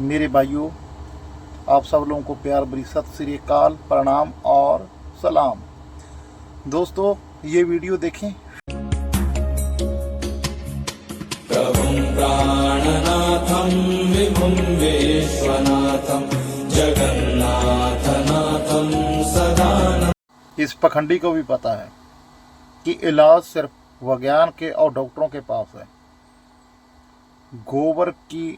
मेरे भाइयों, आप सब लोगों को प्यार भरी सत श्री अकाल, प्रणाम और सलाम। दोस्तों, ये वीडियो देखें। प्रभुं प्राणनाथं विभुं विश्वनाथं जगन्नाथनाथं सदानंद। इस पखंडी को भी पता है कि इलाज सिर्फ विज्ञान के और डॉक्टरों के पास है। गोबर की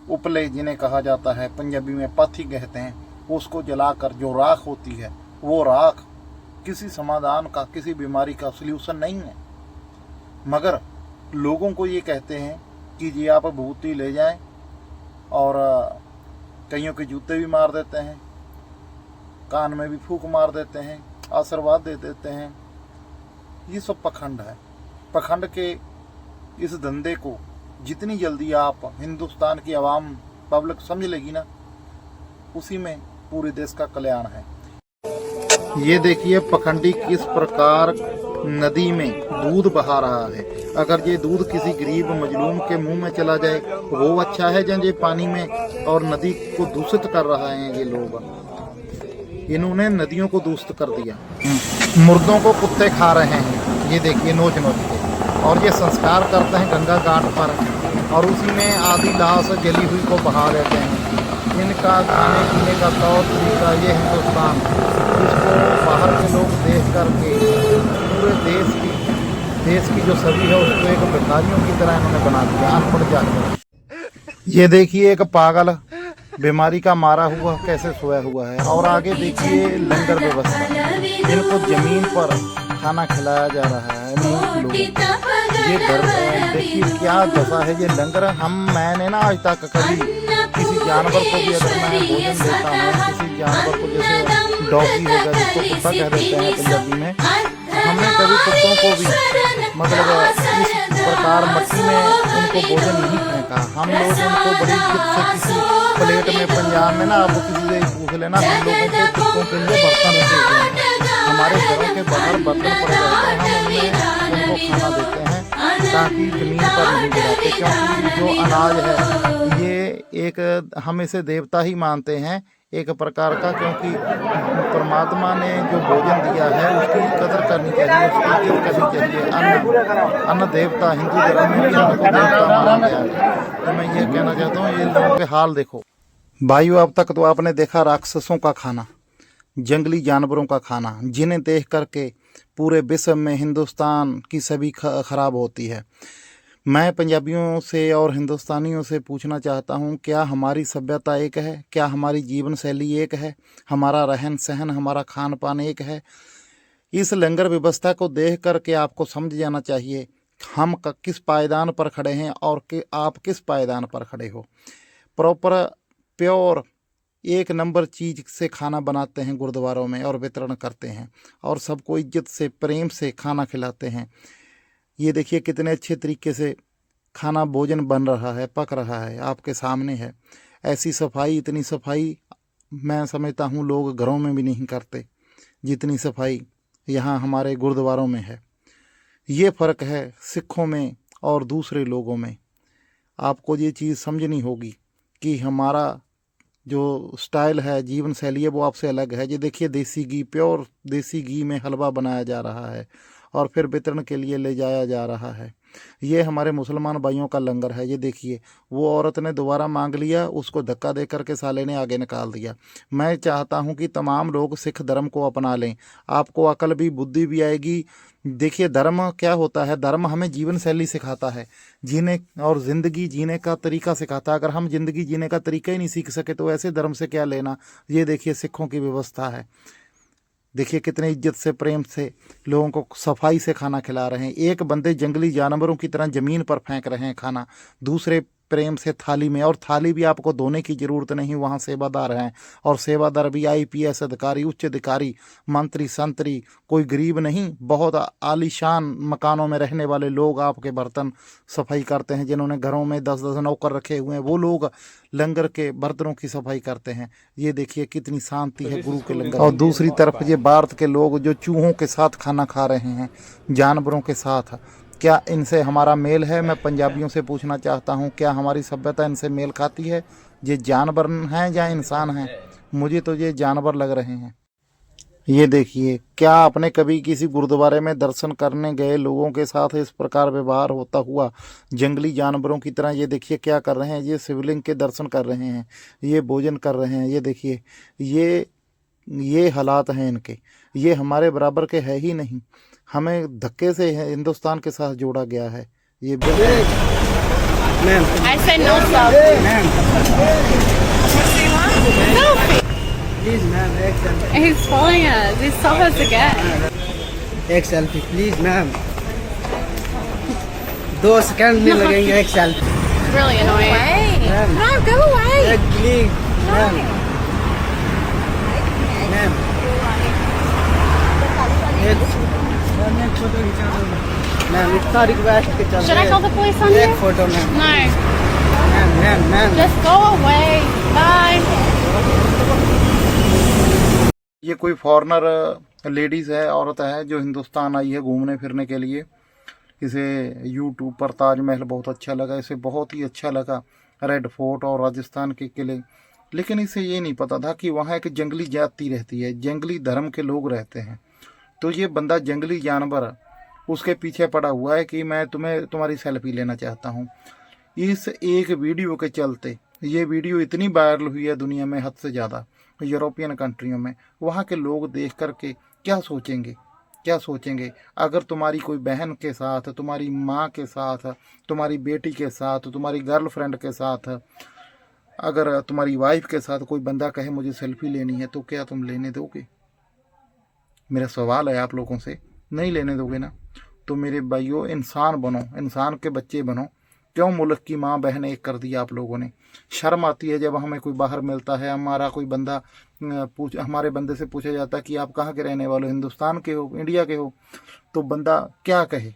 उपले जिन्हें कहा जाता है, पंजाबी में पाथी कहते हैं, उसको जलाकर जो राख होती है, वो राख किसी समाधान का, किसी बीमारी का सल्यूशन नहीं है। मगर लोगों को ये कहते हैं कि जी आप भूती ले जाएं, और कईयों के जूते भी मार देते हैं, कान में भी फूंक मार देते हैं, आशीर्वाद दे देते हैं। ये सब पखंड है। पखंड के इस धंधे को जितनी जल्दी आप हिंदुस्तान की आवाम पब्लिक समझ लेगी ना, उसी में पूरे देश का कल्याण है। ये देखिए पखंडी किस प्रकार नदी में दूध बहा रहा है। अगर ये दूध किसी गरीब मजलूम के मुंह में चला जाए वो अच्छा है, जब ये पानी में और नदी को दूषित कर रहा है। ये लोग, इन्होंने नदियों को दूषित कर दिया। मुर्दों को कुत्ते खा रहे हैं, ये देखिए नोच नोच के, और ये संस्कार करते हैं गंगा घाट पर, और उसी में आधी लाश जली हुई को बहा देते हैं। इनका खाने पीने का तौर तरीका, ये हिंदुस्तान, इसको बाहर के लोग देख करके पूरे देश की जो सभी है उसको एक भिखारियों की तरह इन्होंने बना दिया, अनपढ़ जाकर। ये देखिए एक पागल बीमारी का मारा हुआ कैसे सोया हुआ है। और आगे देखिए लंगर व्यवस्था, इनको जमीन पर खाना खिलाया जा रहा है मूर्ख लोग। ये देखिए क्या दशा है ये लंगर। मैंने ना आज तक कभी किसी जानवर को भी अगर मैं भोजन देता हूँ, किसी जानवर को, जैसे डॉगी हो गया जिसको कुत्ता कह देते हैं पंजाबी में, हमने कभी कुत्तों को भी मतलब इस प्रकार मट्टी में उनको भोजन नहीं फेंका। हम लोग उनको बड़ी इज्जत से किसी प्लेट में, पंजाब में ना आप किसी से पूछ लेना, हम लोगों के कुत्तों के लिए बर्तन रखे हुए हैं, हमारे घरों के बाहर बर्तन पड़े रहते हैं, हम उनमें उनको खाना देते हैं ताकि जमीन पर नहीं गिराते। क्योंकि जो अनाज है ये एक, हम इसे देवता ही मानते हैं एक प्रकार का, क्योंकि परमात्मा ने जो भोजन दिया है उसकी कदर करनी चाहिए, उसकी इज्जत करनी चाहिए। अन्न देवता, हिंदू धर्म में भी अन्न को देवता माना गया है। तो मैं ये कहना चाहता हूँ, ये लोगों के हाल देखो भाइयों। अब तक तो आपने देखा राक्षसों का खाना, जंगली जानवरों का खाना, जिन्हें देख करके पूरे विश्व में हिंदुस्तान की सभी खराब होती है। मैं पंजाबियों से और हिंदुस्तानियों से पूछना चाहता हूँ, क्या हमारी सभ्यता एक है? क्या हमारी जीवन शैली एक है? हमारा रहन सहन, हमारा खान पान एक है? इस लंगर व्यवस्था को देख करके आपको समझ जाना चाहिए हम किस पायदान पर खड़े हैं और कि आप किस पायदान पर खड़े हो। प्रॉपर प्योर एक नंबर चीज़ से खाना बनाते हैं गुरुद्वारों में और वितरण करते हैं, और सबको इज्जत से प्रेम से खाना खिलाते हैं। ये देखिए कितने अच्छे तरीके से खाना भोजन बन रहा है, पक रहा है, आपके सामने है। ऐसी सफाई, इतनी सफाई मैं समझता हूँ लोग घरों में भी नहीं करते जितनी सफाई यहाँ हमारे गुरुद्वारों में है। ये फ़र्क है सिखों में और दूसरे लोगों में। आपको ये चीज़ समझनी होगी कि हमारा जो स्टाइल है, जीवन शैली है, वो आपसे अलग है। ये देखिए देसी घी, प्योर देसी घी में हलवा बनाया जा रहा है और फिर वितरण के लिए ले जाया जा रहा है। ये हमारे मुसलमान भाइयों का लंगर है। ये देखिए वो औरत ने दोबारा मांग लिया, उसको धक्का दे करके साले ने आगे निकाल दिया। मैं चाहता हूँ कि तमाम लोग सिख धर्म को अपना लें, आपको अकल भी बुद्धि भी आएगी। देखिए धर्म क्या होता है, धर्म हमें जीवन शैली सिखाता है, जीने और ज़िंदगी जीने का तरीका सिखाता है। अगर हम ज़िंदगी जीने का तरीका ही नहीं सीख सके तो ऐसे धर्म से क्या लेना। ये देखिए सिखों की व्यवस्था है। देखिए कितने इज्जत से, प्रेम से लोगों को सफाई से खाना खिला रहे हैं। एक बंदे जंगली जानवरों की तरह ज़मीन पर फेंक रहे हैं खाना, दूसरे प्रेम से थाली में, और थाली भी आपको धोने की ज़रूरत नहीं, वहाँ सेवादार हैं, और सेवादार भी IPS अधिकारी, उच्च अधिकारी, मंत्री संतरी, कोई गरीब नहीं। बहुत आलीशान मकानों में रहने वाले लोग आपके बर्तन सफाई करते हैं, जिन्होंने घरों में 10-10 नौकर रखे हुए हैं, वो लोग लंगर के बर्तनों की सफाई करते हैं। ये देखिए कितनी शांति है गुरु के लंगर। और दूसरी तरफ ये भारत के लोग जो चूहों के साथ खाना खा रहे हैं, जानवरों के साथ, क्या इनसे हमारा मेल है? मैं पंजाबियों से पूछना चाहता हूँ, क्या हमारी सभ्यता इनसे मेल खाती है? ये जानवर हैं या इंसान हैं? मुझे तो ये जानवर लग रहे हैं। ये देखिए, क्या आपने कभी किसी गुरुद्वारे में दर्शन करने गए लोगों के साथ इस प्रकार व्यवहार होता हुआ जंगली जानवरों की तरह? ये देखिए क्या कर रहे हैं, ये शिवलिंग के दर्शन कर रहे हैं, ये भोजन कर रहे हैं। ये देखिए, ये हालात हैं इनके। ये हमारे बराबर के है ही नहीं। हमें धक्के से हिंदुस्तान के साथ जोड़ा गया है। ये I said no selfie. Selfie. Please ma'am एक selfie, He's following us. He's stop us again. एक सेल्फी प्लीज मैम, 2 सेकंड नहीं लगेंगे, एक selfie Really annoying. Ma'am, No, go away. एक प्लीज मैम, मैम एक मैम, एक फोटो खिंचा दो मैम, इतना रिक्वेस्ट के चल Should I call the police on you? एक photo ma'am, No. Ma'am ma'am ma'am Just go away. Bye. ये कोई फॉरेनर लेडीज़ है, औरत है जो हिंदुस्तान आई है घूमने फिरने के लिए। इसे यूट्यूब पर ताजमहल बहुत अच्छा लगा, इसे बहुत ही अच्छा लगा रेड फोर्ट और राजस्थान के किले। लेकिन इसे ये नहीं पता था कि वहाँ एक जंगली जाति रहती है, जंगली धर्म के लोग रहते हैं। तो ये बंदा जंगली जानवर उसके पीछे पड़ा हुआ है कि मैं तुम्हारी सेल्फी लेना चाहता हूँ। इस एक वीडियो के चलते ये वीडियो इतनी वायरल हुई है दुनिया में, हद से ज़्यादा यूरोपियन कंट्रियों में। वहाँ के लोग देख करके क्या सोचेंगे अगर तुम्हारी कोई बहन के साथ, तुम्हारी माँ के साथ, तुम्हारी बेटी के साथ, तुम्हारी गर्लफ्रेंड के साथ, अगर तुम्हारी वाइफ के साथ कोई बंदा कहे मुझे सेल्फी लेनी है, तो क्या तुम लेने दोगे? मेरा सवाल है आप लोगों से, नहीं लेने दोगे ना? तो मेरे भाइयों, इंसान बनो, इंसान के बच्चे बनो। क्यों मुल्क की माँ बहन एक कर दिया आप लोगों ने? शर्म आती है जब हमें कोई बाहर मिलता है, हमारा कोई बंदा हमारे बंदे से पूछा जाता है कि आप कहाँ के रहने वाले हो, हिंदुस्तान के हो, इंडिया के हो? तो बंदा क्या कहे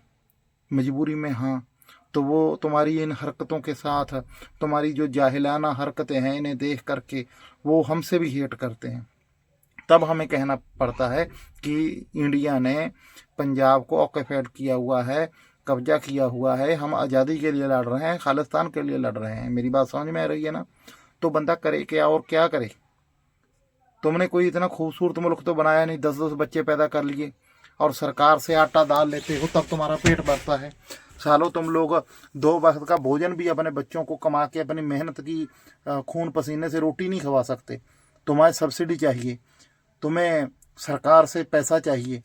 मजबूरी में? हाँ, तो वो तुम्हारी इन हरकतों के साथ, तुम्हारी जो जाहिलाना हरकतें हैं, इन्हें देख करके वो हमसे भी हेट करते हैं। तब हमें कहना पड़ता है कि इंडिया ने पंजाब को ऑक्यूपाइड किया हुआ है, कब्जा किया हुआ है, हम आज़ादी के लिए लड़ रहे हैं, खालिस्तान के लिए लड़ रहे हैं। मेरी बात समझ में आ रही है ना? तो बंदा करे क्या और क्या करे? तुमने कोई इतना खूबसूरत मुल्क तो बनाया नहीं, 10-10 बच्चे पैदा कर लिए और सरकार से आटा दाल लेते हो, तब तुम्हारा पेट भरता है। सालों तुम लोग 2 वक्त का भोजन भी अपने बच्चों को कमा के अपनी मेहनत की खून पसीने से रोटी नहीं खवा सकते। तुम्हें सब्सिडी चाहिए, तुम्हें सरकार से पैसा चाहिए,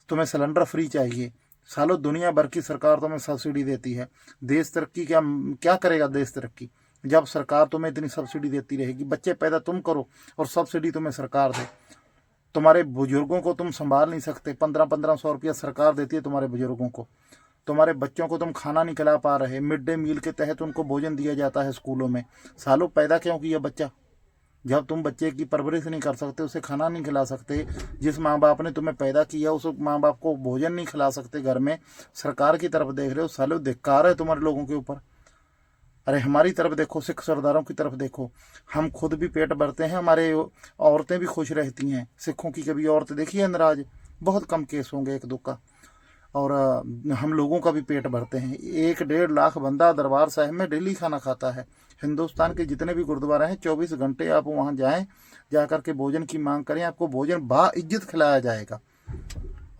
तुम्हें सिलेंडर फ्री चाहिए। सालों दुनिया भर की सरकार तुम्हें सब्सिडी देती है। देश तरक्की क्या करेगा देश तरक्की जब सरकार तुम्हें इतनी सब्सिडी देती रहेगी? बच्चे पैदा तुम करो और सब्सिडी तुम्हें सरकार दे। तुम्हारे बुजुर्गों को तुम संभाल नहीं सकते, 1500 रुपया सरकार देती है तुम्हारे बुजुर्गों को। तुम्हारे बच्चों को तुम खाना नहीं खिला पा रहे, मिड डे मील के तहत उनको भोजन दिया जाता है स्कूलों में। सालों पैदा क्यों किया बच्चा? जब तुम बच्चे की परवरिश नहीं कर सकते, उसे खाना नहीं खिला सकते, जिस माँ बाप ने तुम्हें पैदा किया उस माँ बाप को भोजन नहीं खिला सकते घर में, सरकार की तरफ देख रहे हो? सालों धिक्कार है तुम्हारे लोगों के ऊपर। अरे हमारी तरफ देखो, सिख सरदारों की तरफ देखो, हम खुद भी पेट भरते हैं, हमारे औरतें भी खुश रहती हैं। सिखों की कभी औरत देखी है नाराज? बहुत कम केस होंगे, 1-2 का। और हम लोगों का भी पेट भरते हैं। 1-1.5 लाख बंदा दरबार साहिब में डेली खाना खाता है। हिंदुस्तान के जितने भी गुरुद्वारा हैं, 24 घंटे आप वहाँ जाएं, जा कर के भोजन की मांग करें, आपको भोजन बाइज्जत खिलाया जाएगा।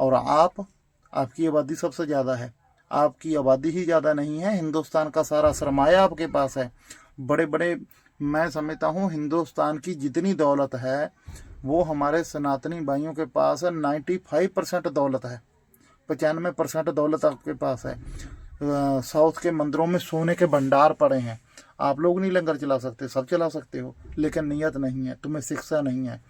और आपकी आबादी सबसे ज़्यादा है, आपकी आबादी ही ज़्यादा नहीं है, हिंदुस्तान का सारा सरमाया आपके पास है। बड़े बड़े, मैं समझता हूँ हिंदुस्तान की जितनी दौलत है वो हमारे सनातनी भाइयों के पास है। 95% दौलत है, 95% दौलत आपके पास है। साउथ के मंदिरों में सोने के भंडार पड़े हैं। आप लोग नहीं लंगर चला सकते, सब चला सकते हो, लेकिन नीयत नहीं है, तुम्हें शिक्षा नहीं है।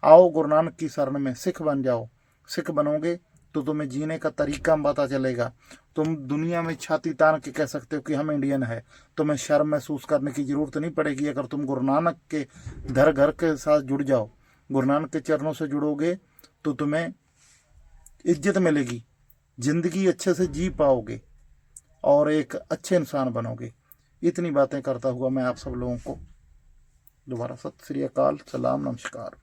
आओ गुरु नानक की शरण में सिख बन जाओ। सिख बनोगे तो तुम्हें जीने का तरीका पता चलेगा। तुम दुनिया में छाती तान के कह सकते हो कि हम इंडियन है। तुम्हें शर्म महसूस करने की ज़रूरत नहीं पड़ेगी। अगर तुम गुरु नानक के घर के साथ जुड़ जाओ, गुरु नानक के चरणों से जुड़ोगे, तो तुम्हें इज्जत मिलेगी, ज़िंदगी अच्छे से जी पाओगे और एक अच्छे इंसान बनोगे। इतनी बातें करता हुआ मैं आप सब लोगों को दोबारा सत श्री अकाल, सलाम, नमस्कार।